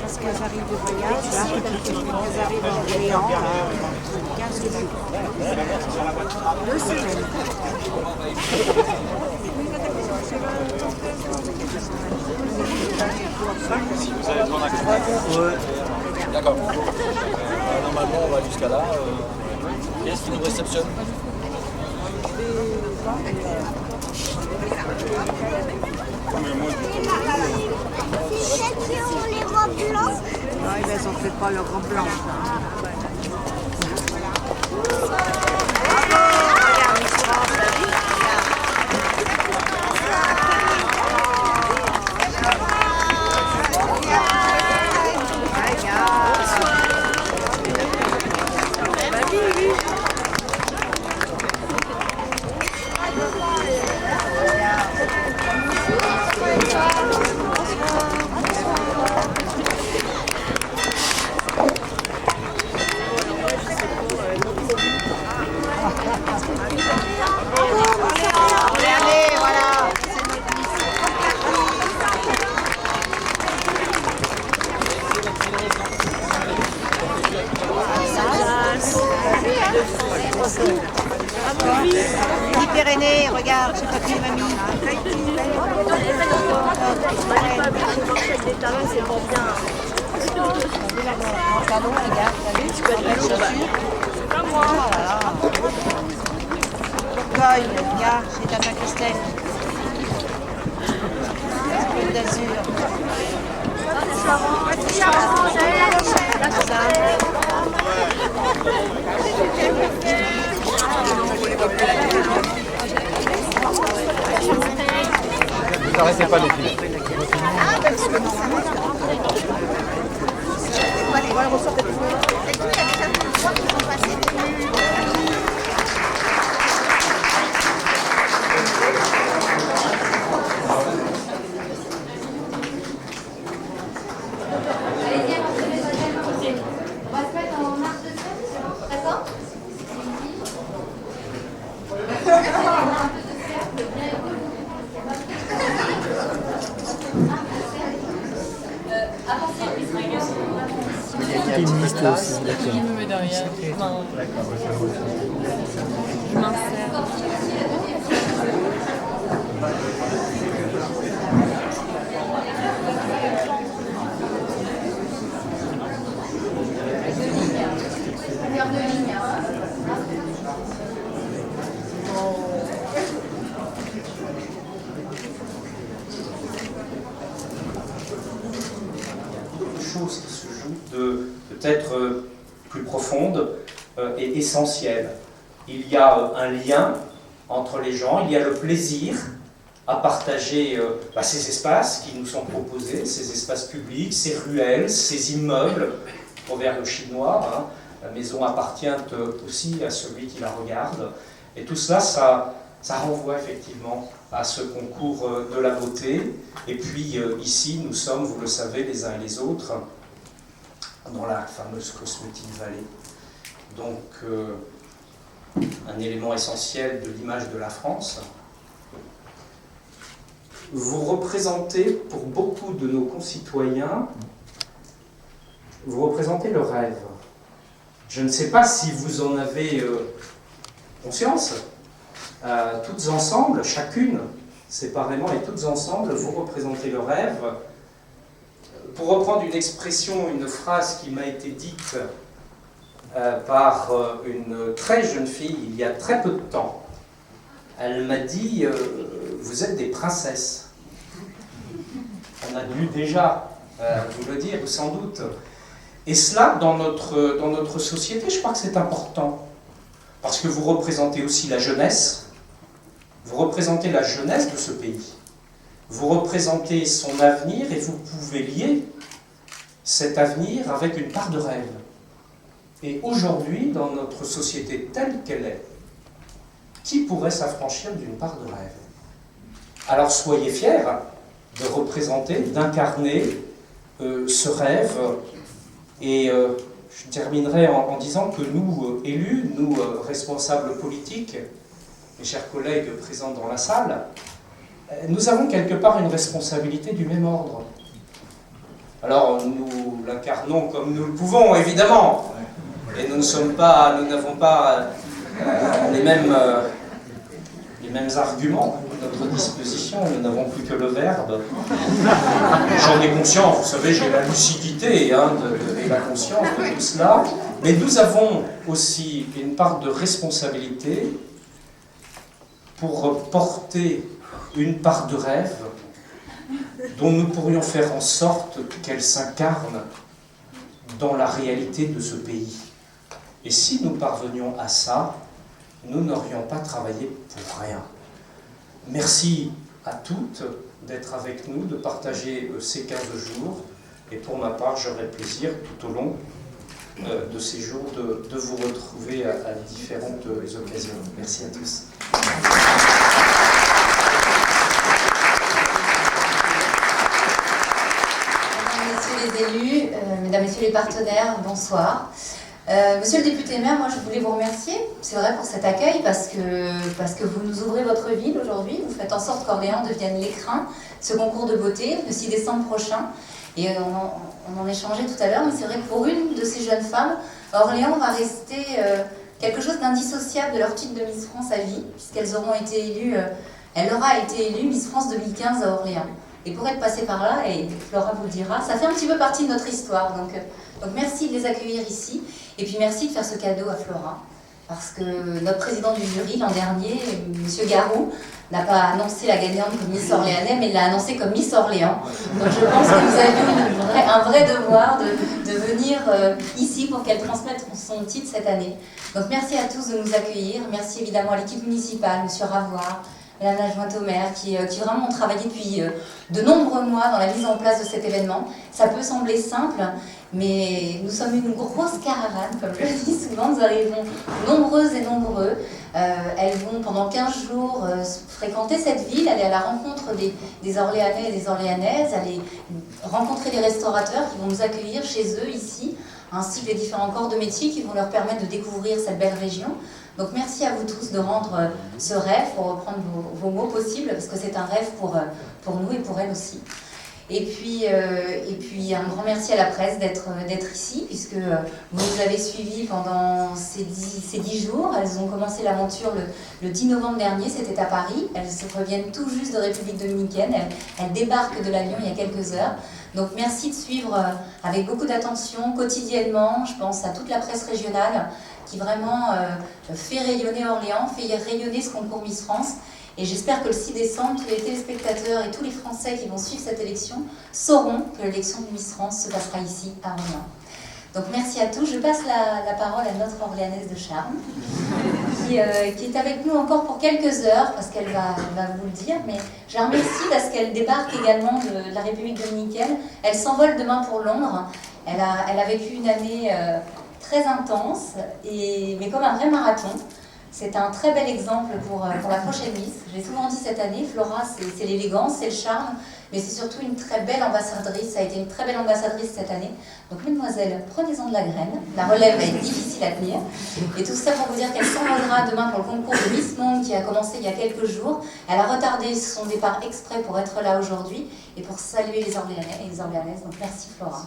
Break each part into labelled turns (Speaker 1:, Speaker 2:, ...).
Speaker 1: Parce qu'elles arrivent de voyage, là, elles arrivent en Orléans, 15 jours. 2 semaines.
Speaker 2: Si vous avez besoin d'un coup. D'accord. Normalement, on va jusqu'à là. Qui est-ce qui nous réceptionne?
Speaker 1: Les robes blanches. Non, elles ont fait pas leurs robes blanches. Pyrénées, regarde, c'est pas qui m'a mis.
Speaker 3: Les talons, c'est pas bien.
Speaker 1: Pardon, regarde, tu peux être chaussures.
Speaker 3: C'est pas moi.
Speaker 1: Bourgogne, regarde, c'est Tata Christelle. Côte d'Azur.
Speaker 2: Vous n'arrêtez pas les filles.
Speaker 4: Une liste aussi, d'accord.
Speaker 3: Qui me met derrière. Je m'insère.
Speaker 5: Chose qui se joue de peut-être plus profonde et essentielle. Il y a un lien entre les gens, il y a le plaisir à partager ces espaces qui nous sont proposés, ces espaces publics, ces ruelles, ces immeubles, proverbe chinois, hein, la maison appartient aussi à celui qui la regarde, et tout cela, ça renvoie effectivement à ce concours de la beauté. Et puis ici, nous sommes, vous le savez, les uns et les autres, dans la fameuse Cosmetic Valley. Donc, un élément essentiel de l'image de la France. Vous représentez, pour beaucoup de nos concitoyens, vous représentez le rêve. Je ne sais pas si vous en avez conscience. Toutes ensemble, chacune, séparément et toutes ensemble, vous représentez le rêve. Pour reprendre une expression, une phrase qui m'a été dite par une très jeune fille il y a très peu de temps, elle m'a dit « Vous êtes des princesses ». On a dû déjà vous le dire, sans doute. Et cela, dans notre société, je crois que c'est important. Parce que vous représentez aussi la jeunesse. Vous représentez la jeunesse de ce pays. Vous représentez son avenir et vous pouvez lier cet avenir avec une part de rêve. Et aujourd'hui, dans notre société telle qu'elle est, qui pourrait s'affranchir d'une part de rêve? Alors soyez fiers de représenter, d'incarner ce rêve. Et je terminerai en disant que nous, élus, nous, responsables politiques, mes chers collègues présents dans la salle, nous avons quelque part une responsabilité du même ordre. Alors nous l'incarnons comme nous le pouvons, évidemment. Et nous n'avons pas les mêmes arguments à notre disposition. Nous n'avons plus que le verbe. J'en ai conscience, vous savez, j'ai la lucidité et la conscience de tout cela. Mais nous avons aussi une part de responsabilité pour porter une part de rêve dont nous pourrions faire en sorte qu'elle s'incarne dans la réalité de ce pays. Et si nous parvenions à ça, nous n'aurions pas travaillé pour rien. Merci à toutes d'être avec nous, de partager ces 15 jours. Et pour ma part, j'aurai plaisir tout au long de ces jours de vous retrouver à différentes occasions. Merci à tous.
Speaker 6: Les élus, mesdames, messieurs les partenaires, bonsoir. Monsieur le député-maire, moi je voulais vous remercier, c'est vrai, pour cet accueil, parce que vous nous ouvrez votre ville aujourd'hui, vous faites en sorte qu'Orléans devienne l'écrin de ce concours de beauté le 6 décembre prochain. Et on en échangeait tout à l'heure, mais c'est vrai que pour une de ces jeunes femmes, Orléans va rester quelque chose d'indissociable de leur titre de Miss France à vie, puisqu'elles auront été élues, elle aura été élue Miss France 2015 à Orléans. Et pour être passée par là, et Flora vous le dira, ça fait un petit peu partie de notre histoire. Donc merci de les accueillir ici. Et puis merci de faire ce cadeau à Flora. Parce que notre président du jury l'an dernier, M. Garou, n'a pas annoncé la gagnante comme Miss Orléanais, mais l'a annoncée comme Miss Orléans. Donc je pense que nous avions un vrai devoir de venir ici pour qu'elle transmette son titre cette année. Donc merci à tous de nous accueillir. Merci évidemment à l'équipe municipale, M. Ravoire, Madame l'adjointe au maire, qui vraiment ont travaillé depuis de nombreux mois dans la mise en place de cet événement. Ça peut sembler simple, mais nous sommes une grosse caravane, comme je le dis souvent, nous arrivons nombreuses et nombreux. Elles vont pendant 15 jours fréquenter cette ville, aller à la rencontre des Orléanais et des Orléanaises, aller rencontrer les restaurateurs qui vont nous accueillir chez eux ici, ainsi que les différents corps de métier qui vont leur permettre de découvrir cette belle région. Donc merci à vous tous de rendre ce rêve, pour reprendre vos mots possibles, parce que c'est un rêve pour nous et pour elles aussi. Et puis un grand merci à la presse d'être ici, puisque vous nous avez suivis pendant ces 10 jours. Elles ont commencé l'aventure le 10 novembre dernier, c'était à Paris. Elles se reviennent tout juste de République dominicaine. Elles débarquent de l'avion il y a quelques heures. Donc merci de suivre avec beaucoup d'attention, quotidiennement. Je pense à toute la presse régionale qui vraiment fait rayonner Orléans, fait rayonner ce concours Miss France. Et j'espère que le 6 décembre, tous les téléspectateurs et tous les Français qui vont suivre cette élection sauront que l'élection de Miss France se passera ici, à Orléans. Donc merci à tous. Je passe la parole à notre Orléanaise de charme, qui est avec nous encore pour quelques heures, parce qu'elle va vous le dire, mais je la remercie parce qu'elle débarque également de la République dominicaine. Elle s'envole demain pour Londres. Elle a vécu une année très intense, mais comme un vrai marathon. C'est un très bel exemple pour la prochaine Miss. J'ai souvent dit cette année, Flora, c'est l'élégance, c'est le charme, mais c'est surtout une très belle ambassadrice. Ça a été une très belle ambassadrice cette année. Donc, mesdemoiselles, prenez-en de la graine. La relève va être difficile à tenir. Et tout ça pour vous dire qu'elle s'envolera demain pour le concours de Miss Monde qui a commencé il y a quelques jours. Elle a retardé son départ exprès pour être là aujourd'hui et pour saluer les Orléanais et les Orléanaises. Donc, merci Flora.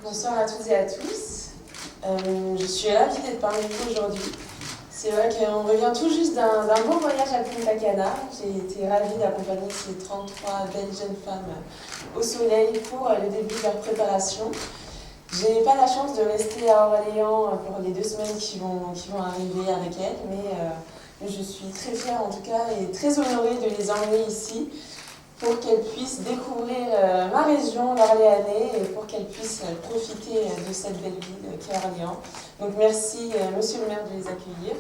Speaker 7: Bonsoir à toutes et à tous. Je suis ravie d'être parmi vous aujourd'hui. C'est vrai qu'on revient tout juste d'un beau voyage à Punta Cana. J'ai été ravie d'accompagner ces 33 belles jeunes femmes au soleil pour le début de leur préparation. Je n'ai pas la chance de rester à Orléans pour les 2 semaines qui vont arriver avec elles, mais je suis très fière en tout cas et très honorée de les emmener ici, pour qu'elles puissent découvrir ma région, l'Orléanais, et pour qu'elles puissent profiter de cette belle ville qu'est Orléans. Donc merci, monsieur le maire, de les accueillir.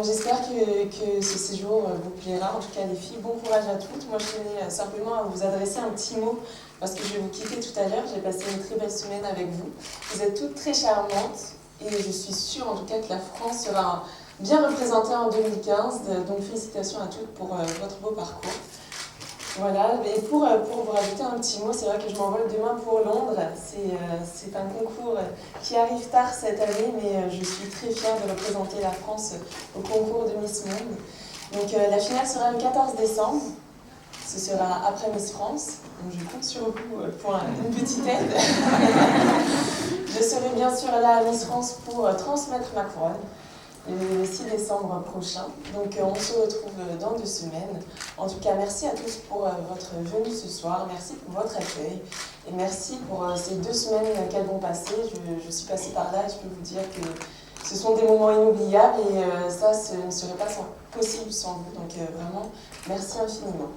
Speaker 7: J'espère que ce séjour vous plaira, en tout cas les filles. Bon courage à toutes. Moi, je tenais simplement à vous adresser un petit mot, parce que je vais vous quitter tout à l'heure. J'ai passé une très belle semaine avec vous. Vous êtes toutes très charmantes, et je suis sûre, en tout cas, que la France sera bien représentée en 2015. Donc félicitations à toutes pour votre beau parcours. Voilà, et pour vous rajouter un petit mot, c'est vrai que je m'envole demain pour Londres. C'est un concours qui arrive tard cette année, mais je suis très fière de représenter la France au concours de Miss Monde. Donc la finale sera le 14 décembre, ce sera après Miss France, donc je compte sur vous pour une petite aide. Je serai bien sûr là à Miss France pour transmettre ma couronne le 6 décembre prochain. Donc on se retrouve dans 2 semaines. En tout cas, merci à tous pour votre venue ce soir, merci pour votre accueil et merci pour ces 2 semaines qu'elles vont passer. Je suis passée par là et je peux vous dire que ce sont des moments inoubliables et ça ne serait pas possible sans vous. Donc vraiment, merci infiniment.